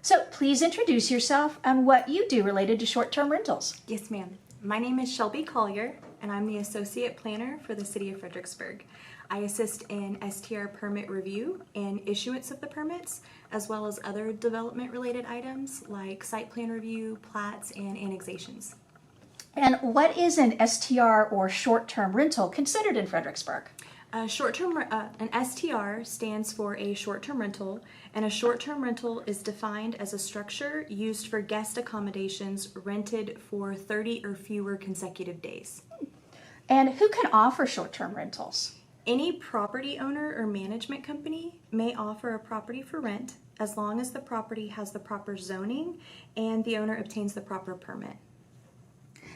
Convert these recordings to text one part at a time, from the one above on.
So please introduce yourself and what you do related to short-term rentals. Yes, ma'am. My name is Shelby Collier, and I'm the Associate Planner for the City of Fredericksburg. I assist in STR permit review and issuance of the permits, as well as other development-related items like site plan review, plats, and annexations. And what is an STR or short-term rental considered in Fredericksburg? An STR stands for a short-term rental, and a short-term rental is defined as a structure used for guest accommodations rented for 30 or fewer consecutive days. And who can offer short-term rentals? Any property owner or management company may offer a property for rent as long as the property has the proper zoning and the owner obtains the proper permit.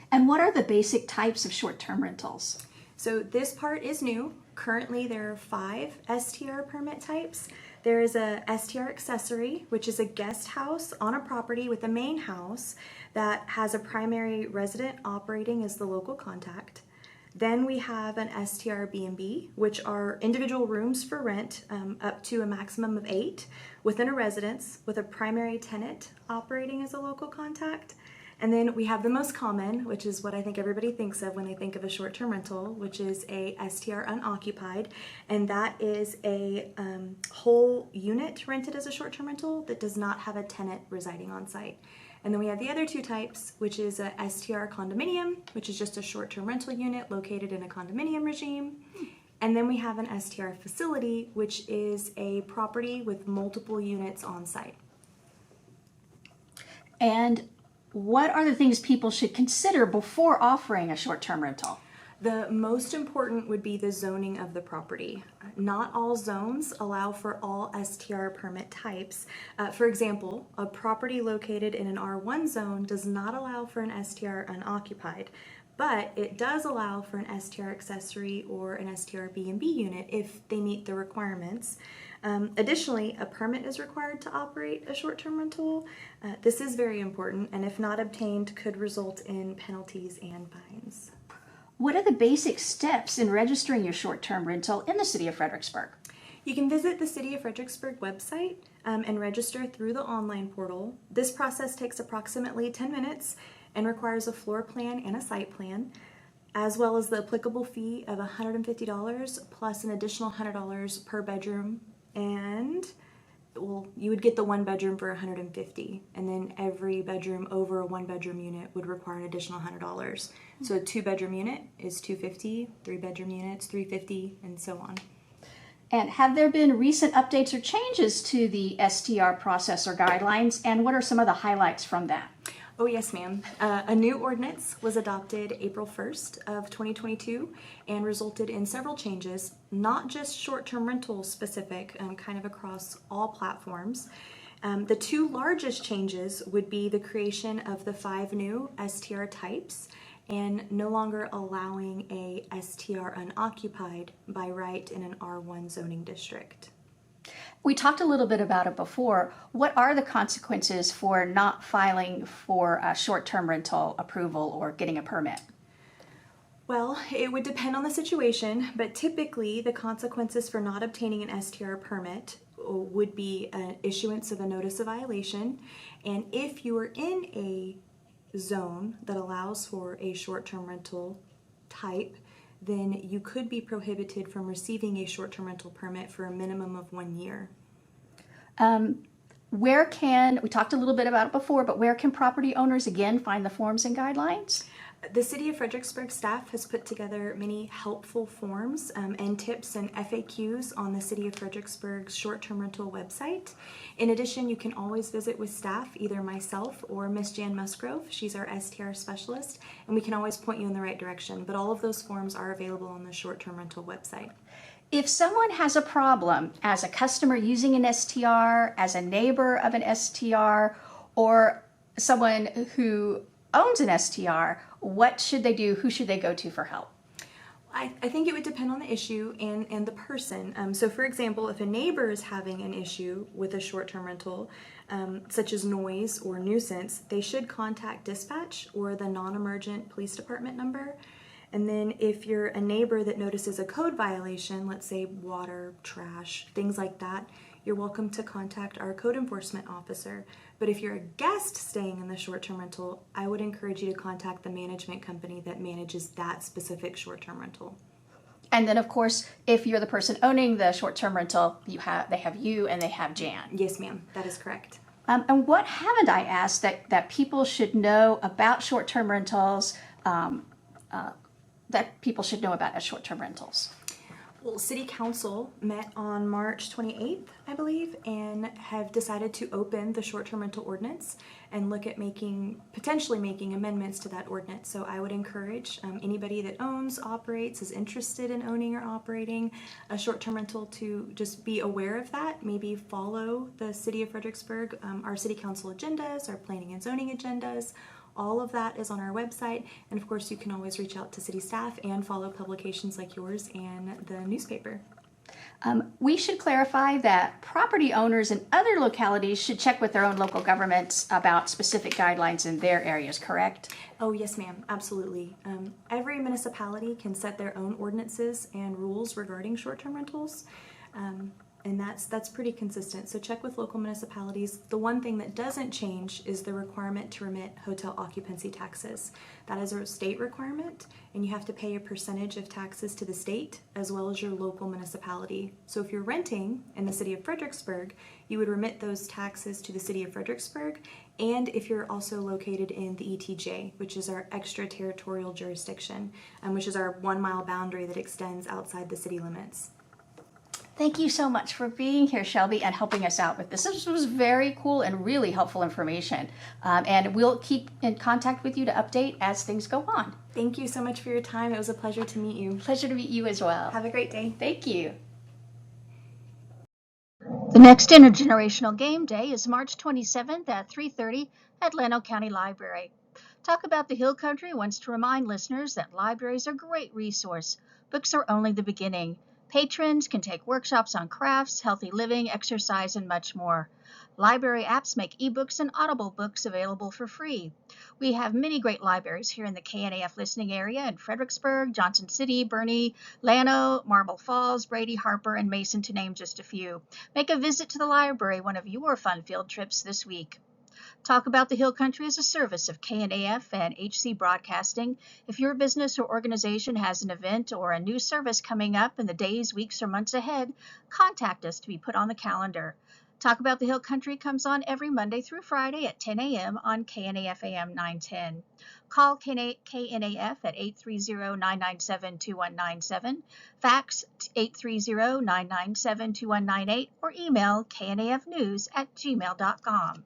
And what are the basic types of short-term rentals? So this part is new. Currently there are 5 STR permit types. There is a STR accessory, which is a guest house on a property with a main house that has a primary resident operating as the local contact. Then we have an STR B&B, which are individual rooms for rent up to a maximum of 8 within a residence with a primary tenant operating as a local contact. And then we have the most common, which is what I think everybody thinks of when they think of a short-term rental, which is a STR unoccupied. And that is a whole unit rented as a short-term rental that does not have a tenant residing on site. And then we have the other 2 types, which is a STR condominium, which is just a short-term rental unit located in a condominium regime. And then we have an STR facility, which is a property with multiple units on site. And what are the things people should consider before offering a short-term rental? The most important would be the zoning of the property. Not all zones allow for all STR permit types. For example, a property located in an R1 zone does not allow for an STR unoccupied, but it does allow for an STR accessory or an STR B&B unit if they meet the requirements. Additionally, a permit is required to operate a short-term rental. This is very important, and if not obtained, could result in penalties and fines. What are the basic steps in registering your short-term rental in the City of Fredericksburg? You can visit the City of Fredericksburg website and register through the online portal. This process takes approximately 10 minutes and requires a floor plan and a site plan, as well as the applicable fee of $150 plus an additional $100 per bedroom. And you would get the 1 bedroom for $150, and then every bedroom over a 1-bedroom unit would require an additional $100. So a 2-bedroom unit is $250, 3-bedroom units $350, and so on. And have there been recent updates or changes to the STR process or guidelines, and what are some of the highlights from that? Oh yes, ma'am. A new ordinance was adopted April 1st of 2022 and resulted in several changes, not just short-term rental specific, kind of across all platforms. The 2 largest changes would be the creation of the 5 new STR types and no longer allowing a STR unoccupied by right in an R1 zoning district. We talked a little bit about it before. What are the consequences for not filing for a short-term rental approval or getting a permit? Well, it would depend on the situation, but typically the consequences for not obtaining an STR permit would be an issuance of a notice of violation. And if you are in a zone that allows for a short-term rental type, then you could be prohibited from receiving a short-term rental permit for a minimum of 1 year. We talked a little bit about it before, but where can property owners again find the forms and guidelines? The City of Fredericksburg staff has put together many helpful forms and tips and FAQs on the City of Fredericksburg's short-term rental website. In addition, you can always visit with staff, either myself or Miss Jan Musgrove. She's our STR specialist, and we can always point you in the right direction. But all of those forms are available on the short-term rental website. If someone has a problem as a customer using an STR, as a neighbor of an STR, or someone who owns an STR, what should they do? Who should they go to for help? I think it would depend on the issue and the person. So for example, if a neighbor is having an issue with a short-term rental, such as noise or nuisance, they should contact dispatch or the non-emergent police department number. And then if you're a neighbor that notices a code violation, let's say water, trash, things like that, you're welcome to contact our code enforcement officer. But if you're a guest staying in the short-term rental, I would encourage you to contact the management company that manages that specific short-term rental. And then, of course, if you're the person owning the short-term rental, they have you and they have Jan. Yes, ma'am. That is correct. And what haven't I asked that people should know about short-term rentals, that people should know about as short-term rentals? Well, City Council met on March 28th, I believe, and have decided to open the short-term rental ordinance and look at potentially making amendments to that ordinance. So I would encourage anybody that owns, operates, is interested in owning or operating a short-term rental to just be aware of that. Maybe follow the City of Fredericksburg, our City Council agendas, our planning and zoning agendas. All of that is on our website, and of course you can always reach out to city staff and follow publications like yours and the newspaper. We should clarify that property owners in other localities should check with their own local governments about specific guidelines in their areas, correct? Oh yes ma'am, absolutely. Every municipality can set their own ordinances and rules regarding short-term rentals. And that's pretty consistent. So check with local municipalities. The one thing that doesn't change is the requirement to remit hotel occupancy taxes. That is a state requirement, and you have to pay a percentage of taxes to the state as well as your local municipality. So if you're renting in the City of Fredericksburg, you would remit those taxes to the City of Fredericksburg, and if you're also located in the ETJ, which is our extraterritorial jurisdiction, which is our 1 mile boundary that extends outside the city limits. Thank you so much for being here, Shelby, and helping us out with this. This was very cool and really helpful information. And we'll keep in contact with you to update as things go on. Thank you so much for your time. It was a pleasure to meet you. Pleasure to meet you as well. Have a great day. Thank you. The next intergenerational game day is March 27th at 3:30 at Llano County Library. Talk About the Hill Country wants to remind listeners that libraries are a great resource. Books are only the beginning. Patrons can take workshops on crafts, healthy living, exercise, and much more. Library apps make ebooks and Audible books available for free. We have many great libraries here in the KNAf listening area in Fredericksburg, Johnson City, Bernie, Llano, Marble Falls, Brady, Harper, and Mason, to name just a few. Make a visit to the library one of your fun field trips this week. Talk About the Hill Country is a service of KNAf and HC Broadcasting. If your business or organization has an event or a new service coming up in the days, weeks, or months ahead, contact us to be put on the calendar. Talk About the Hill Country comes on every Monday through Friday at 10 a.m. on KNAf AM 910. Call KNAf at 830-997-2197, fax 830-997-2198, or email knafnews@gmail.com.